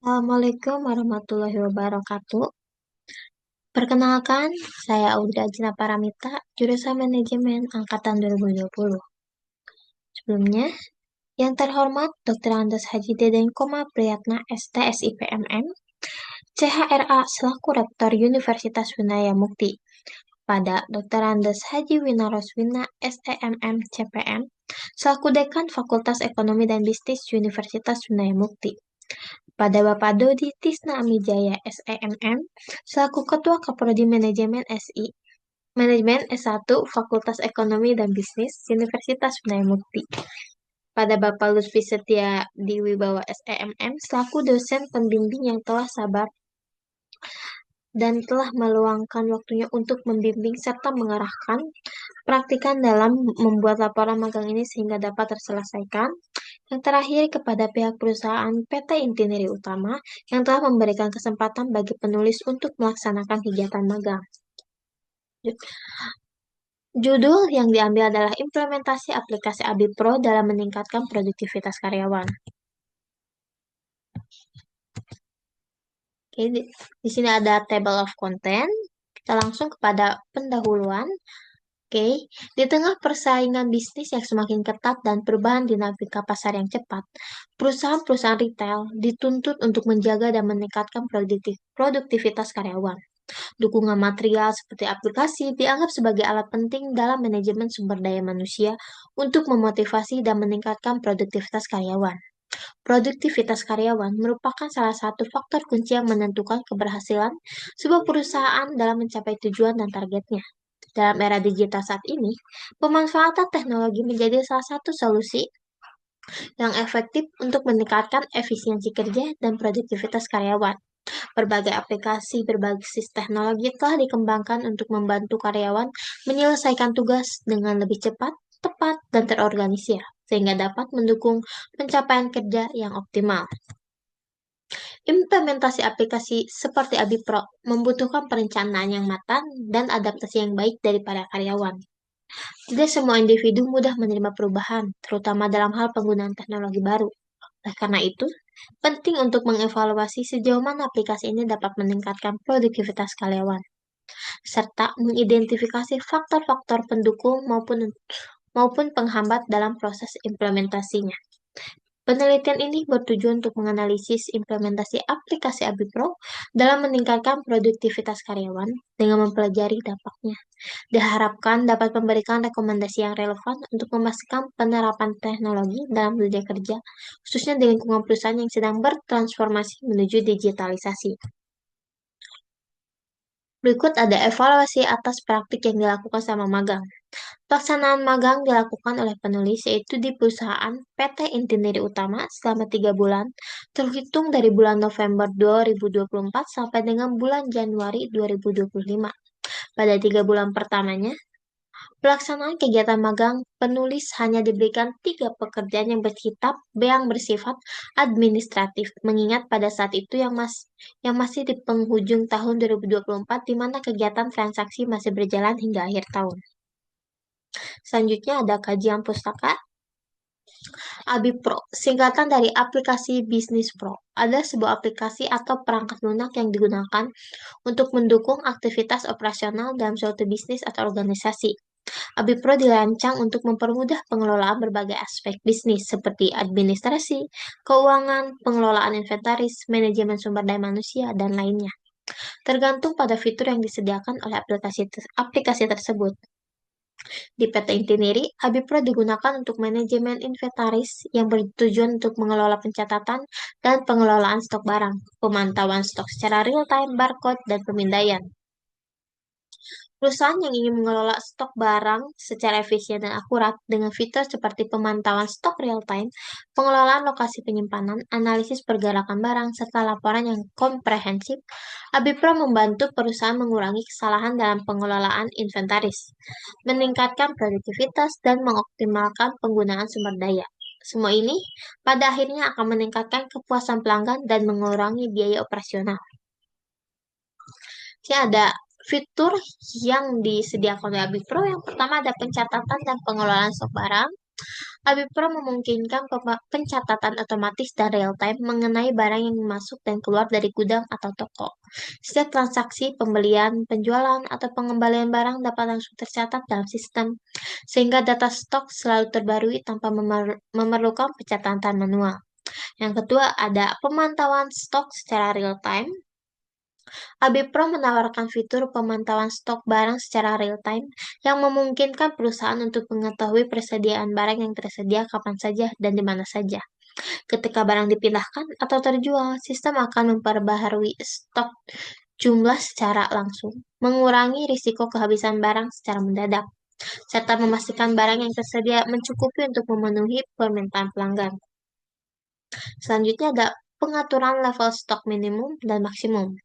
Assalamualaikum warahmatullahi wabarakatuh. Perkenalkan, saya Audra Jina Paramita, jurusan Manajemen Angkatan 2020. Sebelumnya, yang terhormat Dr. Andes Haji Deden Koma Priyatna STSIPMM, CHRA selaku Rektor Universitas Winaya Mukti, pada Dr. Andes Haji Winaroswina SEMM CPM, selaku Dekan Fakultas Ekonomi dan Bisnis Universitas Winaya Mukti, pada Bapak Dodi Tisna Amijaya SEMM, selaku Ketua Kaprodi Manajemen SI, Manajemen S1 Fakultas Ekonomi dan Bisnis Universitas Winaya Mukti. Pada Bapak Lutfi Setia Diwibawa SEMM, selaku dosen pembimbing yang telah sabar dan telah meluangkan waktunya untuk membimbing serta mengarahkan praktikan dalam membuat laporan magang ini sehingga dapat terselesaikan. Yang terakhir, kepada pihak perusahaan PT Intineri Utama yang telah memberikan kesempatan bagi penulis untuk melaksanakan kegiatan magang. Judul yang diambil adalah implementasi aplikasi AbiPro dalam meningkatkan produktivitas karyawan. Oke, di sini ada table of content. Kita langsung kepada pendahuluan. Oke, di tengah persaingan bisnis yang semakin ketat dan perubahan dinamika pasar yang cepat, perusahaan-perusahaan retail dituntut untuk menjaga dan meningkatkan produktivitas karyawan. Dukungan material seperti aplikasi dianggap sebagai alat penting dalam manajemen sumber daya manusia untuk memotivasi dan meningkatkan produktivitas karyawan. Produktivitas karyawan merupakan salah satu faktor kunci yang menentukan keberhasilan sebuah perusahaan dalam mencapai tujuan dan targetnya. Dalam era digital saat ini, pemanfaatan teknologi menjadi salah satu solusi yang efektif untuk meningkatkan efisiensi kerja dan produktivitas karyawan. Berbagai aplikasi berbasis teknologi telah dikembangkan untuk membantu karyawan menyelesaikan tugas dengan lebih cepat, tepat, dan terorganisir, sehingga dapat mendukung pencapaian kerja yang optimal. Implementasi aplikasi seperti AbiPro membutuhkan perencanaan yang matang dan adaptasi yang baik dari para karyawan. Tidak semua individu mudah menerima perubahan, terutama dalam hal penggunaan teknologi baru. Oleh karena itu, penting untuk mengevaluasi sejauh mana aplikasi ini dapat meningkatkan produktivitas karyawan, serta mengidentifikasi faktor-faktor pendukung maupun penghambat dalam proses implementasinya. Penelitian ini bertujuan untuk menganalisis implementasi aplikasi AbiPro dalam meningkatkan produktivitas karyawan dengan mempelajari dampaknya. Diharapkan dapat memberikan rekomendasi yang relevan untuk memastikan penerapan teknologi dalam dunia kerja, khususnya di lingkungan perusahaan yang sedang bertransformasi menuju digitalisasi. Berikut ada evaluasi atas praktik yang dilakukan sama magang. Pelaksanaan magang dilakukan oleh penulis yaitu di perusahaan PT Intineri Utama selama 3 bulan, terhitung dari bulan November 2024 sampai dengan bulan Januari 2025. Pada 3 bulan pertamanya, pelaksanaan kegiatan magang, penulis hanya diberikan 3 pekerjaan yang bersifat administratif, mengingat pada saat itu yang masih di penghujung tahun 2024, di mana kegiatan transaksi masih berjalan hingga akhir tahun. Selanjutnya ada kajian pustaka. AbiPro, singkatan dari aplikasi Bisnis Pro, adalah sebuah aplikasi atau perangkat lunak yang digunakan untuk mendukung aktivitas operasional dalam suatu bisnis atau organisasi. AbiPro dirancang untuk mempermudah pengelolaan berbagai aspek bisnis seperti administrasi, keuangan, pengelolaan inventaris, manajemen sumber daya manusia, dan lainnya. Tergantung pada fitur yang disediakan oleh aplikasi tersebut. Di PT Intineri, AbiPro digunakan untuk manajemen inventaris yang bertujuan untuk mengelola pencatatan dan pengelolaan stok barang, pemantauan stok secara real-time, barcode, dan pemindaian. Perusahaan yang ingin mengelola stok barang secara efisien dan akurat dengan fitur seperti pemantauan stok real-time, pengelolaan lokasi penyimpanan, analisis pergerakan barang, serta laporan yang komprehensif, AbiPro membantu perusahaan mengurangi kesalahan dalam pengelolaan inventaris, meningkatkan produktivitas, dan mengoptimalkan penggunaan sumber daya. Semua ini pada akhirnya akan meningkatkan kepuasan pelanggan dan mengurangi biaya operasional. Jadi ada fitur yang disediakan oleh AbiPro. Yang pertama ada pencatatan dan pengelolaan stok barang. Abipro memungkinkan pencatatan otomatis dan real-time mengenai barang yang masuk dan keluar dari gudang atau toko. Setiap transaksi, pembelian, penjualan, atau pengembalian barang dapat langsung tercatat dalam sistem, sehingga data stok selalu terbarui tanpa memerlukan pencatatan manual. Yang kedua, ada pemantauan stok secara real-time. ABPRO menawarkan fitur pemantauan stok barang secara real-time yang memungkinkan perusahaan untuk mengetahui persediaan barang yang tersedia kapan saja dan di mana saja. Ketika barang dipindahkan atau terjual, sistem akan memperbaharui stok jumlah secara langsung, mengurangi risiko kehabisan barang secara mendadak, serta memastikan barang yang tersedia mencukupi untuk memenuhi permintaan pelanggan. Selanjutnya ada pengaturan level stok minimum dan maksimum.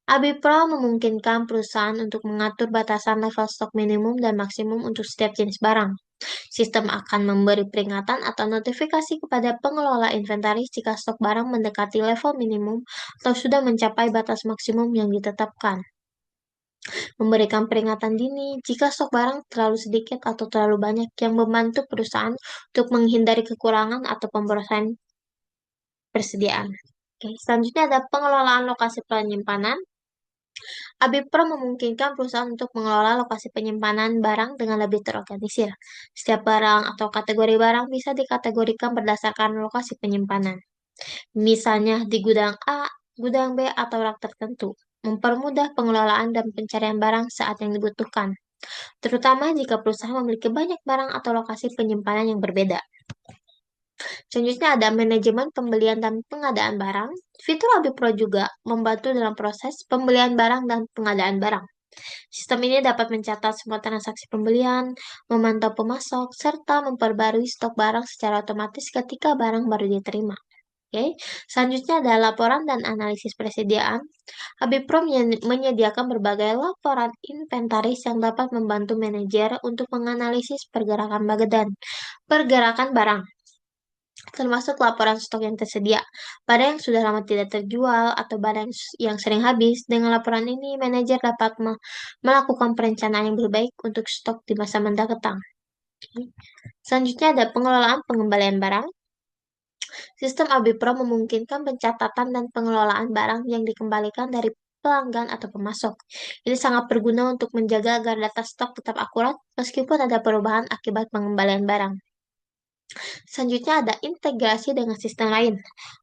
ABPRO memungkinkan perusahaan untuk mengatur batasan level stok minimum dan maksimum untuk setiap jenis barang. Sistem akan memberi peringatan atau notifikasi kepada pengelola inventaris jika stok barang mendekati level minimum atau sudah mencapai batas maksimum yang ditetapkan. Memberikan peringatan dini jika stok barang terlalu sedikit atau terlalu banyak yang membantu perusahaan untuk menghindari kekurangan atau pemborosan persediaan. Oke, selanjutnya ada pengelolaan lokasi penyimpanan. ABPRO memungkinkan perusahaan untuk mengelola lokasi penyimpanan barang dengan lebih terorganisir. Setiap barang atau kategori barang bisa dikategorikan berdasarkan lokasi penyimpanan. Misalnya di gudang A, gudang B, atau rak tertentu. Mempermudah pengelolaan dan pencarian barang saat yang dibutuhkan, terutama jika perusahaan memiliki banyak barang atau lokasi penyimpanan yang berbeda. Selanjutnya ada manajemen pembelian dan pengadaan barang. Fitur ABPRO juga membantu dalam proses pembelian barang dan pengadaan barang. Sistem ini dapat mencatat semua transaksi pembelian, memantau pemasok, serta memperbarui stok barang secara otomatis ketika barang baru diterima. Oke. Selanjutnya ada laporan dan analisis persediaan. ABPRO menyediakan berbagai laporan inventaris yang dapat membantu manajer untuk menganalisis pergerakan barang, termasuk laporan stok yang tersedia, barang yang sudah lama tidak terjual, atau barang yang sering habis. Dengan laporan ini, manajer dapat melakukan perencanaan yang lebih baik untuk stok di masa mendatang. Selanjutnya ada pengelolaan pengembalian barang. Sistem ABPRO memungkinkan pencatatan dan pengelolaan barang yang dikembalikan dari pelanggan atau pemasok. Ini sangat berguna untuk menjaga agar data stok tetap akurat meskipun ada perubahan akibat pengembalian barang. Selanjutnya ada integrasi dengan sistem lain.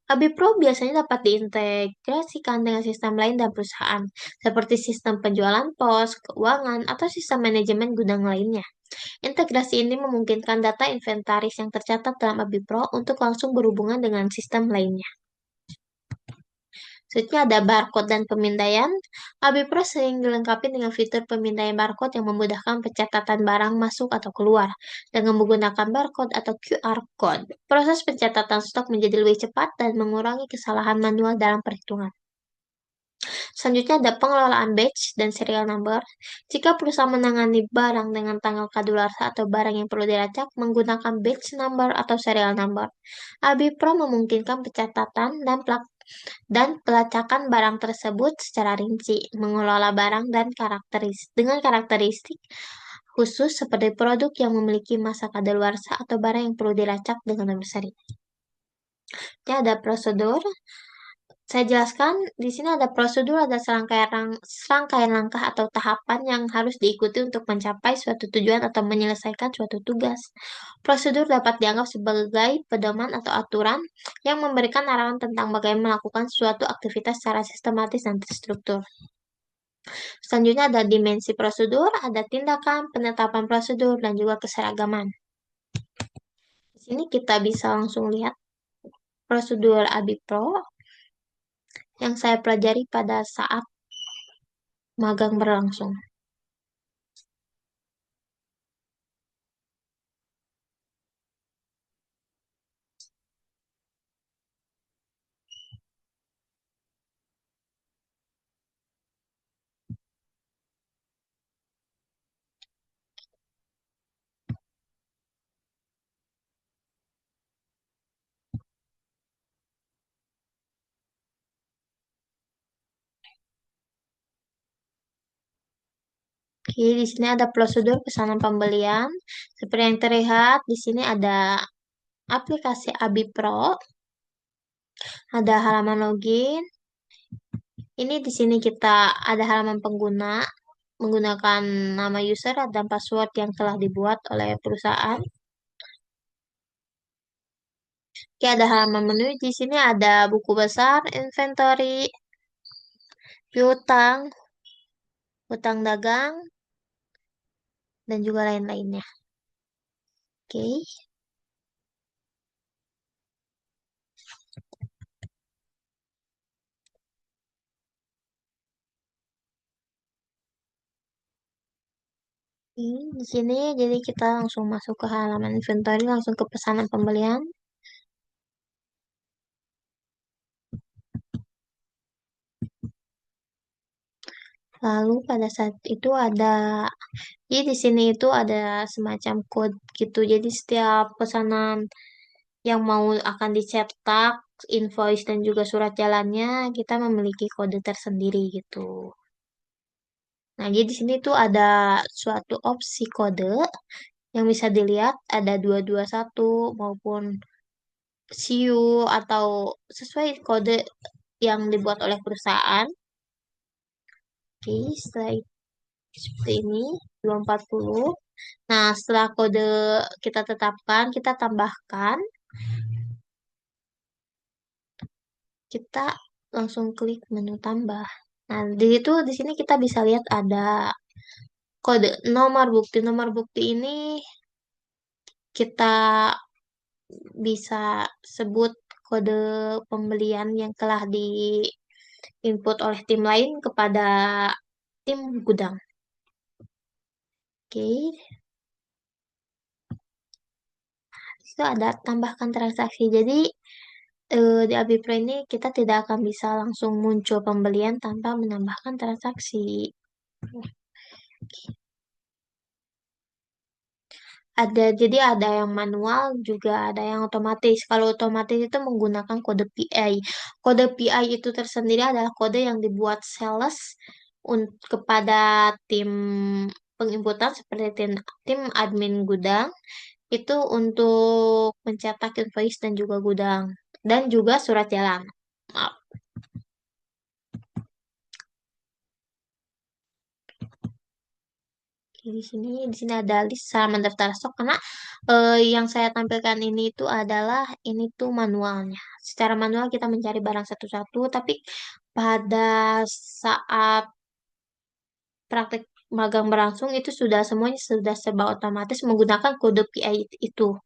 ABPRO biasanya dapat diintegrasikan dengan sistem lain dan perusahaan, seperti sistem penjualan pos, keuangan, atau sistem manajemen gudang lainnya. Integrasi ini memungkinkan data inventaris yang tercatat dalam ABPRO untuk langsung berhubungan dengan sistem lainnya. Selanjutnya ada barcode dan pemindaian. ABPRO sering dilengkapi dengan fitur pemindaian barcode yang memudahkan pencatatan barang masuk atau keluar. Dengan menggunakan barcode atau QR code, proses pencatatan stok menjadi lebih cepat dan mengurangi kesalahan manual dalam perhitungan. Selanjutnya ada pengelolaan batch dan serial number. Jika perusahaan menangani barang dengan tanggal kadaluarsa atau barang yang perlu dilacak menggunakan batch number atau serial number, ABPRO memungkinkan pencatatan dan pelacakan barang tersebut secara rinci, mengelola barang dan dengan karakteristik khusus seperti produk yang memiliki masa kadaluarsa atau barang yang perlu dilacak dengan nomor seri. Ini ada prosedur. Saya jelaskan, di sini ada prosedur, ada serangkaian langkah atau tahapan yang harus diikuti untuk mencapai suatu tujuan atau menyelesaikan suatu tugas. Prosedur dapat dianggap sebagai pedoman atau aturan yang memberikan arahan tentang bagaimana melakukan suatu aktivitas secara sistematis dan terstruktur. Selanjutnya ada dimensi prosedur, ada tindakan, penetapan prosedur, dan juga keseragaman. Di sini kita bisa langsung lihat prosedur ABPRO yang saya pelajari pada saat magang berlangsung. Oke, di sini ada prosedur pesanan pembelian. Seperti yang terlihat, di sini ada aplikasi Abi Pro, ada halaman login. Ini di sini kita ada halaman pengguna menggunakan nama user dan password yang telah dibuat oleh perusahaan. Oke, ada halaman menu. Di sini ada buku besar, inventory, piutang, hutang dagang, dan juga lain-lainnya. Oke, di sini jadi kita langsung masuk ke halaman inventory, langsung ke pesanan pembelian. Lalu pada saat itu ada, jadi di sini itu ada semacam code gitu. Jadi setiap pesanan yang mau akan dicetak, invoice dan juga surat jalannya, kita memiliki kode tersendiri gitu. Nah, jadi di sini tuh ada suatu opsi kode yang bisa dilihat ada 221 maupun CU atau sesuai kode yang dibuat oleh perusahaan. Oke, setelah itu seperti ini 240. Nah, setelah kode kita tetapkan, kita tambahkan, kita langsung klik menu tambah. Nah, di sini kita bisa lihat ada kode nomor bukti. Nomor bukti ini kita bisa sebut kode pembelian yang telah diinput oleh tim lain kepada tim gudang. Oke, itu ada tambahkan transaksi. Jadi di Abipro ini kita tidak akan bisa langsung muncul pembelian tanpa menambahkan transaksi. Jadi ada yang manual juga ada yang otomatis. Kalau otomatis itu menggunakan kode PI. Kode PI itu tersendiri adalah kode yang dibuat sales kepada tim penginputan seperti tim admin gudang itu untuk mencetak invoice dan juga gudang dan juga surat jalan. Maaf. Oke, di sini ada list halaman daftar stok karena yang saya tampilkan ini itu adalah ini tuh manualnya. Secara manual kita mencari barang satu-satu, tapi pada saat praktek magang berlangsung itu sudah semuanya sudah serba otomatis menggunakan kode PI itu,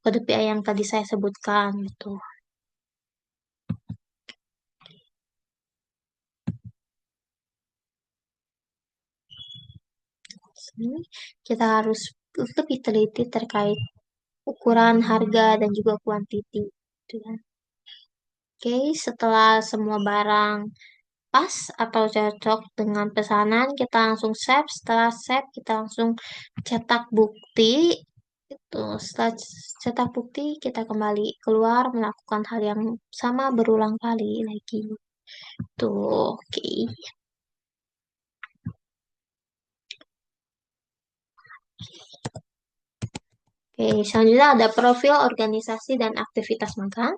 kode PI yang tadi saya sebutkan gitu. Sini kita harus lebih teliti terkait ukuran, harga, dan juga kuantiti. Gitu ya. Oke, setelah semua barang pas atau cocok dengan pesanan, kita langsung save. Setelah save, kita langsung cetak bukti. Itu setelah cetak bukti, kita kembali keluar melakukan hal yang sama berulang kali lagi. Tuh, oke. Oke, selanjutnya ada profil organisasi dan aktivitas magang.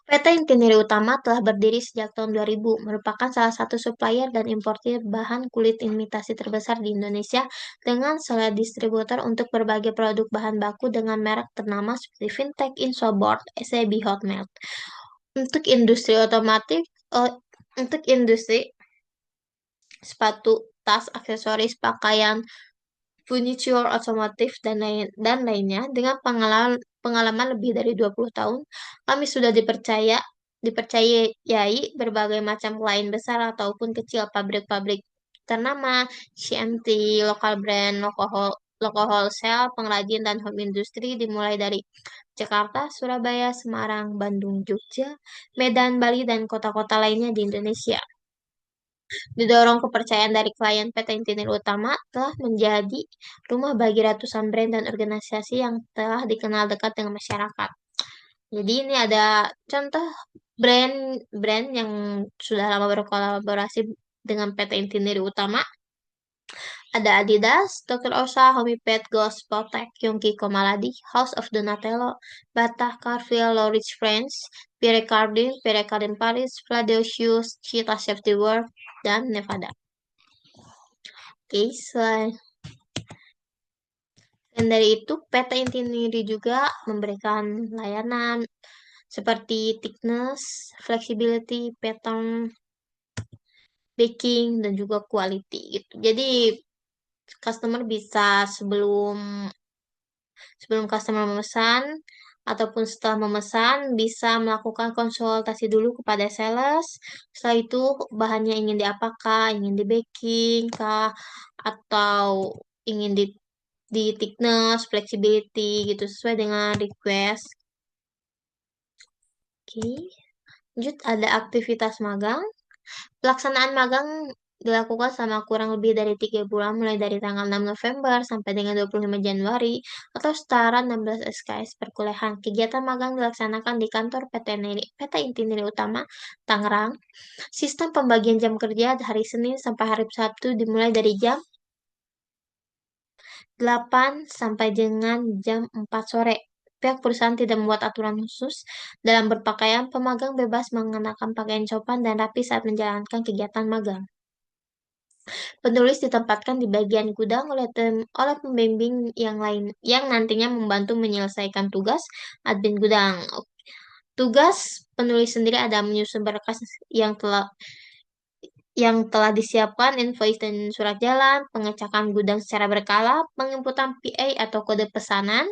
PT Intineri Utama telah berdiri sejak tahun 2000, merupakan salah satu supplier dan importir bahan kulit imitasi terbesar di Indonesia dengan sela distributor untuk berbagai produk bahan baku dengan merek ternama seperti Fintech, Insoboard, SAB Hotmelt. Untuk industri otomotif, eh, untuk industri sepatu, tas, aksesoris, pakaian, furniture otomotif dan lainnya dengan pengalaman lebih dari 20 tahun, kami sudah dipercayai berbagai macam klien besar ataupun kecil pabrik-pabrik ternama, CMT, lokal brand, lokal wholesale, pengrajin dan home industry dimulai dari Jakarta, Surabaya, Semarang, Bandung, Jogja, Medan, Bali, dan kota-kota lainnya di Indonesia. Didorong kepercayaan dari klien PT Intinil Utama telah menjadi rumah bagi ratusan brand dan organisasi yang telah dikenal dekat dengan masyarakat. Jadi ini ada contoh brand-brand yang sudah lama berkolaborasi dengan PT Intinil Utama. Ada Adidas, Dr. Osa, Homipet, Ghost, Protect, Yongki Komaladi, House of Donatello, Bata, Carville, Lorich Friends, Pierre Cardin Paris, Fladeo Shoes, Cheetah Safety World, dan Nevada. Oke, selain dari itu, PT Intiniri juga memberikan layanan seperti thickness, flexibility, pattern, baking, dan juga quality gitu. Jadi, customer bisa sebelum customer memesan ataupun setelah memesan bisa melakukan konsultasi dulu kepada sales. Setelah itu bahannya ingin diapakan, ingin di baking kah atau ingin di thickness, flexibility gitu sesuai dengan request. Oke. Lanjut ada aktivitas magang. Pelaksanaan magang dilakukan selama kurang lebih dari 3 bulan mulai dari tanggal 6 November sampai dengan 25 Januari atau setara 16 SKS perkuliahan. Kegiatan magang dilaksanakan di kantor PT Inti Nilai Utama, Tangerang. Sistem pembagian jam kerja hari Senin sampai hari Sabtu dimulai dari jam 8 sampai dengan jam 4 sore. Pihak perusahaan tidak membuat aturan khusus dalam berpakaian. Pemagang bebas mengenakan pakaian sopan dan rapi saat menjalankan kegiatan magang. Penulis ditempatkan di bagian gudang oleh pembimbing yang lain yang nantinya membantu menyelesaikan tugas admin gudang. Tugas penulis sendiri ada menyusun berkas yang telah disiapkan, invoice dan surat jalan, pengecekan gudang secara berkala, penginputan PA atau kode pesanan,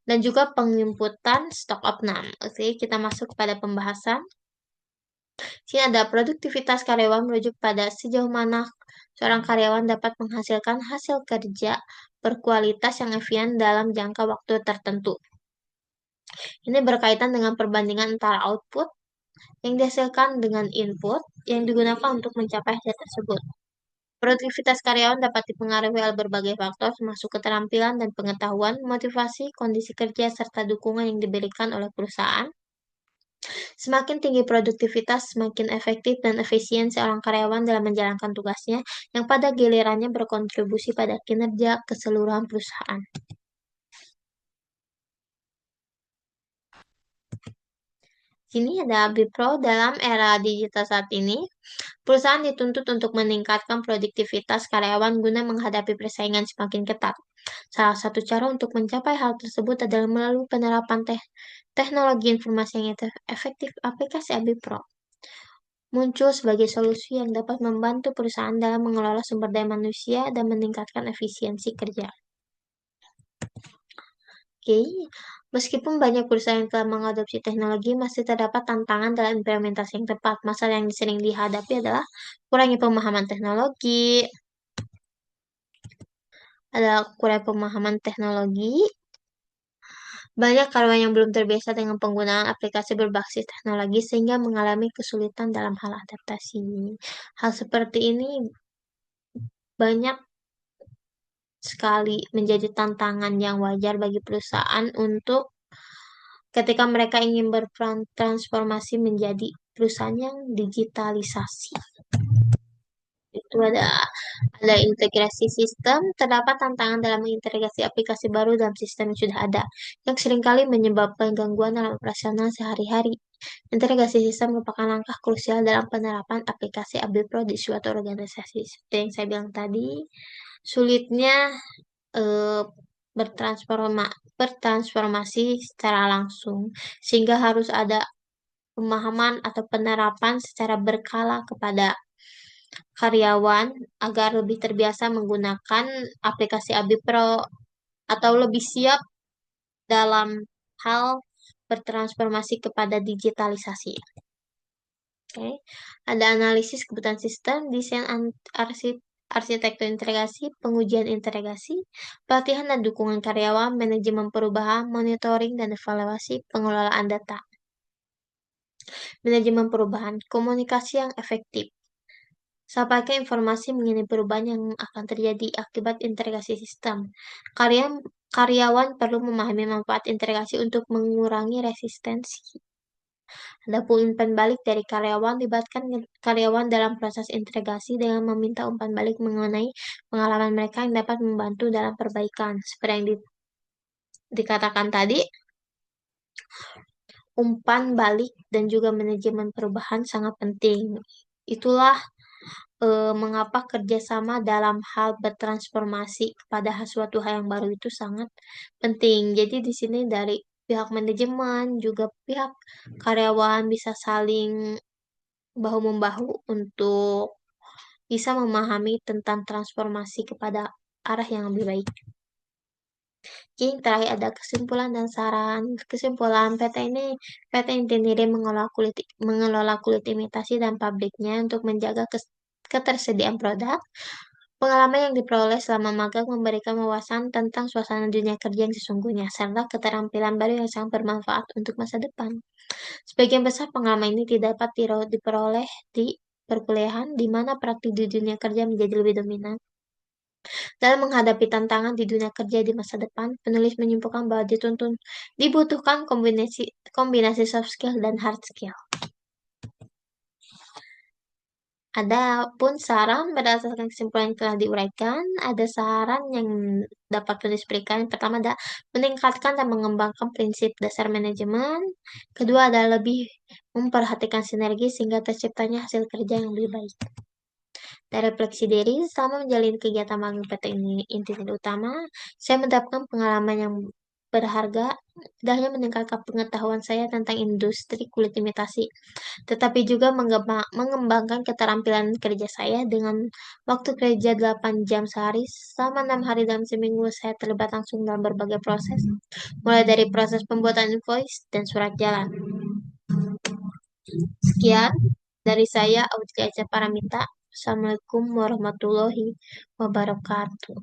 dan juga penginputan stok opnam. Oke, kita masuk pada pembahasan. Sini ada produktivitas karyawan merujuk pada sejauh mana seorang karyawan dapat menghasilkan hasil kerja berkualitas yang efisien dalam jangka waktu tertentu. Ini berkaitan dengan perbandingan antara output yang dihasilkan dengan input yang digunakan untuk mencapai hasil tersebut. Produktivitas karyawan dapat dipengaruhi oleh berbagai faktor, termasuk keterampilan dan pengetahuan, motivasi, kondisi kerja, serta dukungan yang diberikan oleh perusahaan. Semakin tinggi produktivitas, semakin efektif dan efisien seorang karyawan dalam menjalankan tugasnya, yang pada gilirannya berkontribusi pada kinerja keseluruhan perusahaan. Sini ada Bipro dalam era digital saat ini. Perusahaan dituntut untuk meningkatkan produktivitas karyawan guna menghadapi persaingan semakin ketat. Salah satu cara untuk mencapai hal tersebut adalah melalui penerapan teknologi informasi yang efektif aplikasi AbiPro. Muncul sebagai solusi yang dapat membantu perusahaan dalam mengelola sumber daya manusia dan meningkatkan efisiensi kerja. Oke, meskipun banyak perusahaan yang telah mengadopsi teknologi, masih terdapat tantangan dalam implementasi yang tepat. Masalah yang sering dihadapi adalah kurangnya pemahaman teknologi, banyak karyawan yang belum terbiasa dengan penggunaan aplikasi berbasis teknologi sehingga mengalami kesulitan dalam hal adaptasi. Hal seperti ini banyak sekali menjadi tantangan yang wajar bagi perusahaan untuk ketika mereka ingin bertransformasi menjadi perusahaan yang digitalisasi. Itu ada integrasi sistem, terdapat tantangan dalam mengintegrasi aplikasi baru dalam sistem yang sudah ada, yang seringkali menyebabkan gangguan dalam operasional sehari-hari. Integrasi sistem merupakan langkah krusial dalam penerapan aplikasi AbiPro di suatu organisasi. Seperti yang saya bilang tadi, sulitnya eh, bertransformasi secara langsung, sehingga harus ada pemahaman atau penerapan secara berkala kepada karyawan agar lebih terbiasa menggunakan aplikasi AbiPro atau lebih siap dalam hal bertransformasi kepada digitalisasi. Oke. Ada analisis kebutuhan sistem, desain arsitektur integrasi, pengujian integrasi, pelatihan dan dukungan karyawan, manajemen perubahan, monitoring dan evaluasi, pengelolaan data. Manajemen perubahan, komunikasi yang efektif. Sampaikan informasi mengenai perubahan yang akan terjadi akibat integrasi sistem. Karyawan perlu memahami manfaat integrasi untuk mengurangi resistensi. Ada pula umpan balik dari karyawan, libatkan karyawan dalam proses integrasi dengan meminta umpan balik mengenai pengalaman mereka yang dapat membantu dalam perbaikan. Seperti yang dikatakan tadi, umpan balik dan juga manajemen perubahan sangat penting. Itulah mengapa kerjasama dalam hal bertransformasi kepada suatu hal yang baru itu sangat penting. Jadi di sini dari pihak manajemen juga pihak karyawan bisa saling bahu-membahu untuk bisa memahami tentang transformasi kepada arah yang lebih baik. Yang terakhir ada kesimpulan dan saran. Kesimpulan PT Intinire mengelola kulit imitasi dan pabriknya untuk menjaga ketersediaan produk. Pengalaman yang diperoleh selama magang memberikan wawasan tentang suasana dunia kerja yang sesungguhnya, serta keterampilan baru yang sangat bermanfaat untuk masa depan. Sebagian besar pengalaman ini tidak dapat diperoleh di perkuliahan, di mana praktik di dunia kerja menjadi lebih dominan. Dalam menghadapi tantangan di dunia kerja di masa depan, penulis menyimpulkan bahwa dibutuhkan kombinasi soft skill dan hard skill. Ada pun saran berdasarkan kesimpulan yang telah diuraikan, ada saran yang dapat tulis berikan. Yang pertama ada meningkatkan dan mengembangkan prinsip dasar manajemen. Kedua adalah lebih memperhatikan sinergi sehingga terciptanya hasil kerja yang lebih baik. Dan refleksi diri selama menjalani kegiatan magang PT ini intinya utama, saya mendapatkan pengalaman yang berharga, tidak hanya meningkatkan pengetahuan saya tentang industri kulit imitasi, tetapi juga mengembangkan keterampilan kerja saya dengan waktu kerja 8 jam sehari, selama 6 hari dalam seminggu saya terlibat langsung dalam berbagai proses, mulai dari proses pembuatan invoice dan surat jalan. Sekian dari saya, Audia Paramita. Assalamualaikum warahmatullahi wabarakatuh.